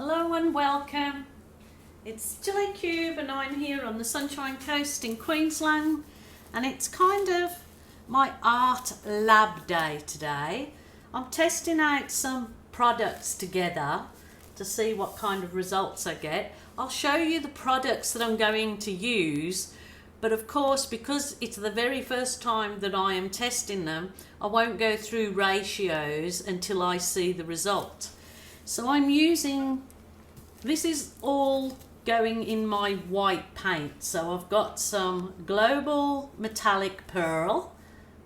Hello and welcome. It's Jelly Cube and I'm here on the Sunshine Coast in Queensland, and it's kind of my art lab day today. I'm testing out some products together to see what kind of results I get. I'll show you the products that I'm going to use, but of course because it's the very first time that I am testing them, I won't go through ratios until I see the result. So I'm using, this is all going in my white paint. So I've got some Global Metallic Pearl,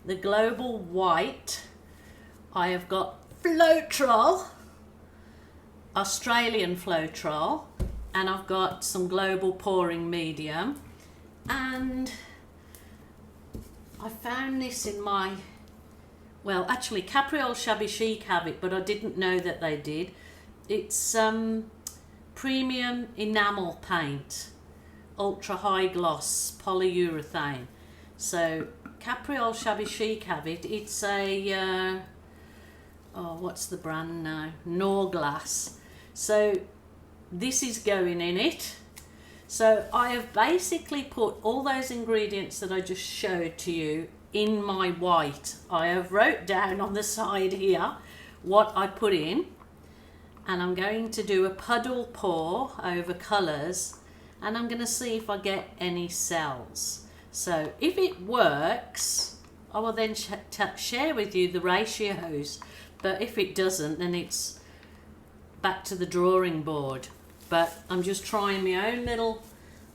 the Global White, I have got Floetrol, Australian Floetrol, and I've got some Global Pouring Medium. And I found this in my, well actually Capriole Shabby Chic have it, but I didn't know that they did. It's premium enamel paint, ultra high gloss polyurethane. So Capriole Shabby Chic have it. It's a oh, what's the brand now? Norglass. So this is going in it. So I have basically put all those ingredients that I just showed to you in my white. I have wrote down on the side here what I put in, and I'm going to do a puddle pour over colours, and I'm going to see if I get any cells. So if it works, I will then share with you the ratios, but if it doesn't, then it's back to the drawing board. But I'm just trying my own little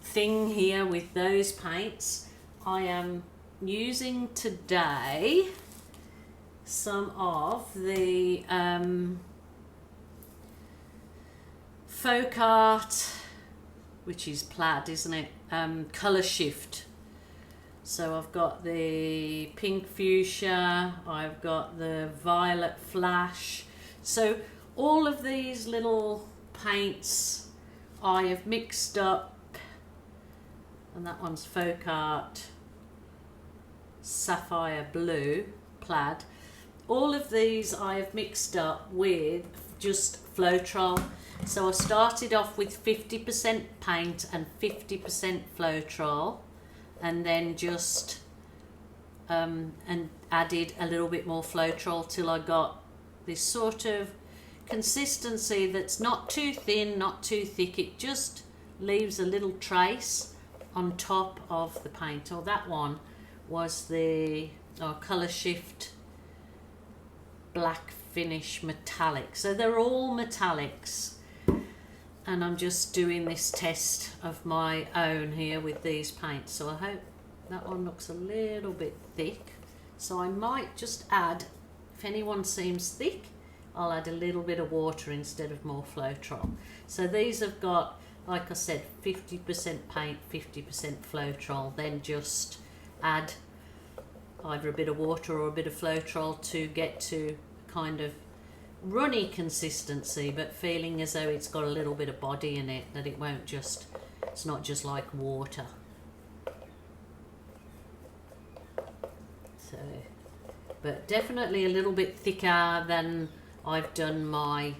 thing here with those paints. I am using today some of the Folk Art, which is plaid, isn't it? Colour Shift. So I've got the pink fuchsia, I've got the violet flash. So all of these little paints I have mixed up, and that one's Folk Art Sapphire Blue plaid. All of these I have mixed up with just Floetrol. So I started off with 50% paint and 50% Floetrol, and then just and added a little bit more Floetrol till I got this sort of consistency that's not too thin, not too thick. It just leaves a little trace on top of the paint. Oh, that one was the Colour Shift Black Finish Metallic. So they're all metallics, and I'm just doing this test of my own here with these paints. So I hope that one looks a little bit thick, so I might just add, if anyone seems thick, I'll add a little bit of water instead of more Floetrol. So these have got, like I said, 50% paint, 50% Floetrol. Then just add either a bit of water or a bit of Floetrol to get to kind of runny consistency, but feeling as though it's got a little bit of body in it, that it won't just, it's not just like water. So, but definitely a little bit thicker than I've done my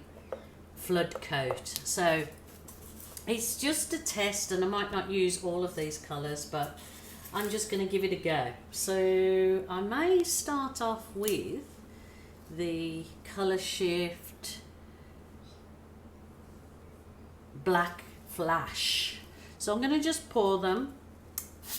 flood coat. So it's just a test, and I might not use all of these colours, but I'm just going to give it a go. So I may start off with the Colour Shift Black Flash. So I'm going to just pour them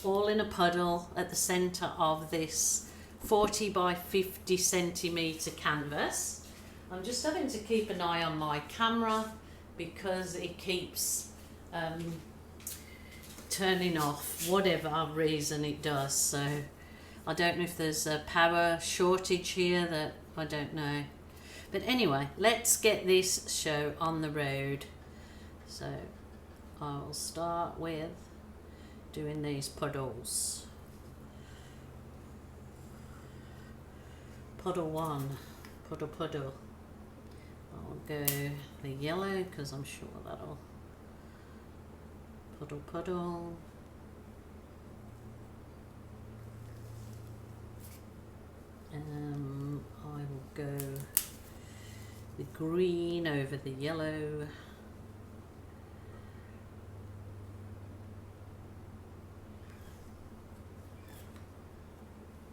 all in a puddle at the centre of this 40 by 50 centimetre canvas. I'm just having to keep an eye on my camera because it keeps turning off, whatever reason it does. So I don't know if there's a power shortage here, that I don't know. But anyway, let's get this show on the road. So I'll start with doing these puddles. Puddle one, puddle. I'll go the yellow because I'm sure that'll puddle. I will go the green over the yellow.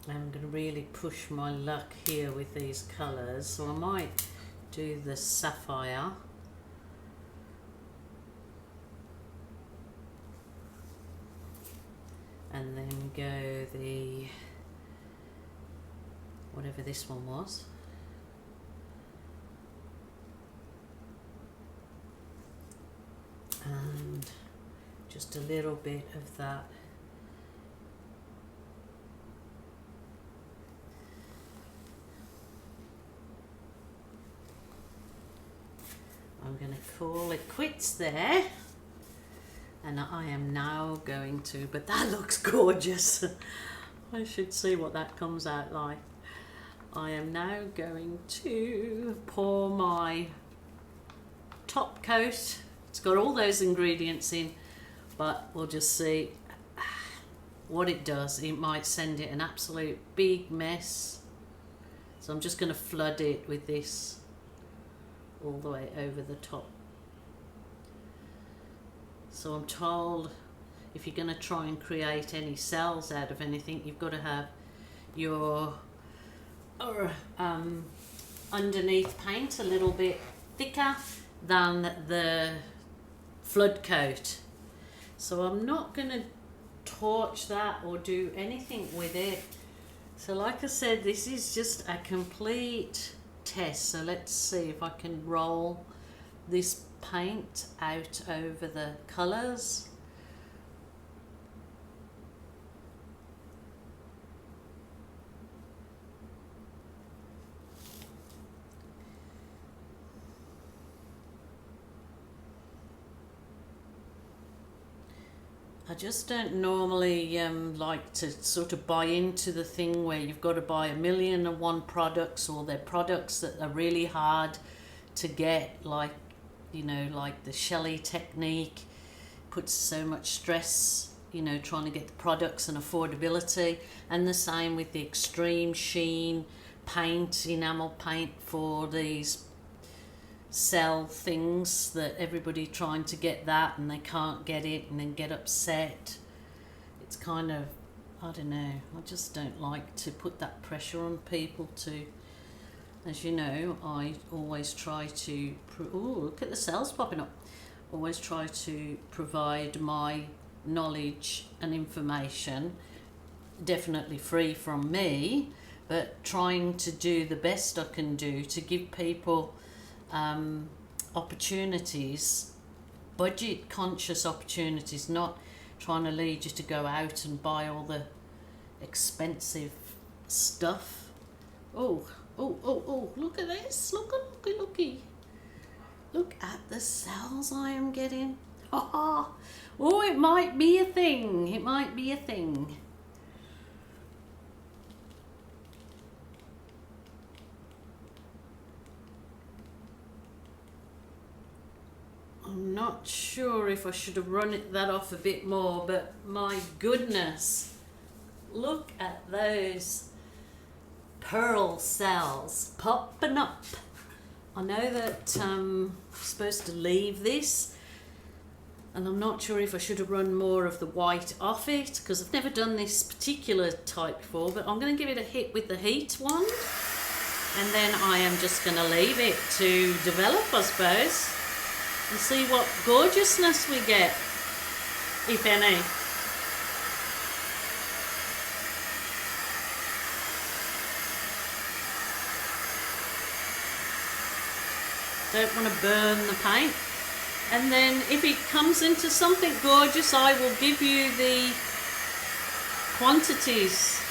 I'm going to really push my luck here with these colours, so I might do the sapphire. And then go the, whatever this one was. And just a little bit of that. I'm going to call it quits there, and I am now going to, but that looks gorgeous. I should see what that comes out like. I am now going to pour my top coat. It's got all those ingredients in, but we'll just see what it does. It might send it an absolute big mess. So I'm just going to flood it with this all the way over the top. So I'm told if you're going to try and create any cells out of anything, you've got to have your underneath paint a little bit thicker than the flood coat. So I'm not going to torch that or do anything with it. So like I said, this is just a complete test. So let's see if I can roll this paint out over the colours. I just don't normally like to sort of buy into the thing where you've got to buy 1,000,001 products, or they're products that are really hard to get, like, you know, like the Shelley technique puts so much stress, you know, trying to get the products and affordability. And the same with the extreme sheen paint, enamel paint for these sell things that everybody trying to get that and they can't get it and then get upset. It's kind of, I don't know, I just don't like to put that pressure on people to, as you know, I always try to, oh, look at the cells popping up, always try to provide my knowledge and information, definitely free from me, but trying to do the best I can do to give people opportunities, budget conscious opportunities, not trying to lead you to go out and buy all the expensive stuff. Oh, look at this, looky. Look at the cells I am getting. Oh, it might be a thing, it might be a thing. I'm not sure if I should have run that off a bit more, but my goodness, look at those pearl cells popping up. I know that I'm supposed to leave this, and I'm not sure if I should have run more of the white off it, because I've never done this particular type before, but I'm going to give it a hit with the heat one, and then I am just going to leave it to develop, I suppose, and see what gorgeousness we get, if any. Don't want to burn the paint. And then if it comes into something gorgeous, I will give you the quantities.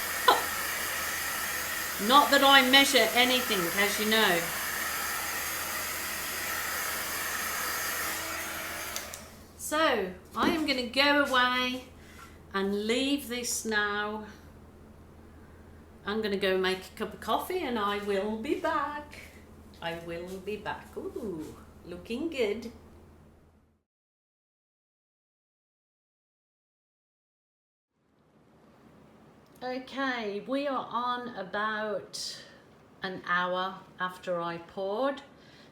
Not that I measure anything, as you know. So I am going to go away and leave this now. I'm going to go make a cup of coffee and I will be back. I will be back. Ooh, looking good. Okay, we are on about an hour after I poured.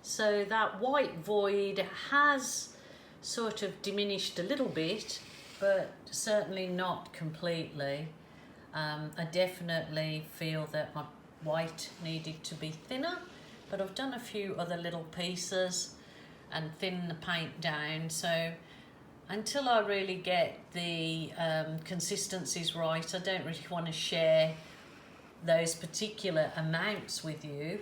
So that white void has sort of diminished a little bit, but certainly not completely. I definitely feel that my white needed to be thinner, but I've done a few other little pieces and thinned the paint down. So until I really get the consistencies right, I don't really want to share those particular amounts with you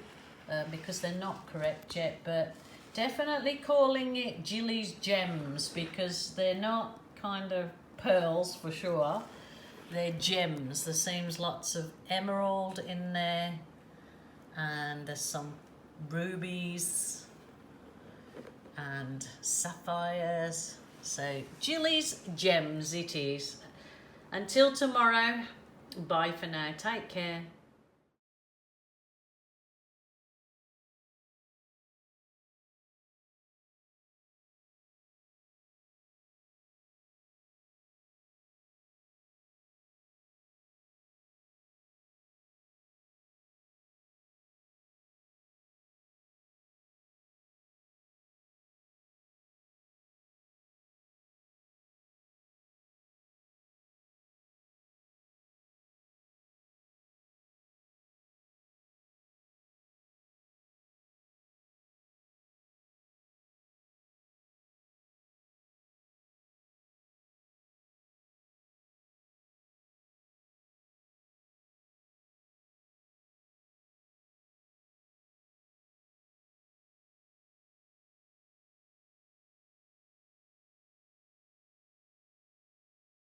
because they're not correct yet, but definitely calling it GILLYS gems because they're not kind of pearls for sure. They're gems. There seems lots of emerald in there, and there's some rubies and sapphires. So GILLYS gems it is. Until tomorrow, bye for now. Take care.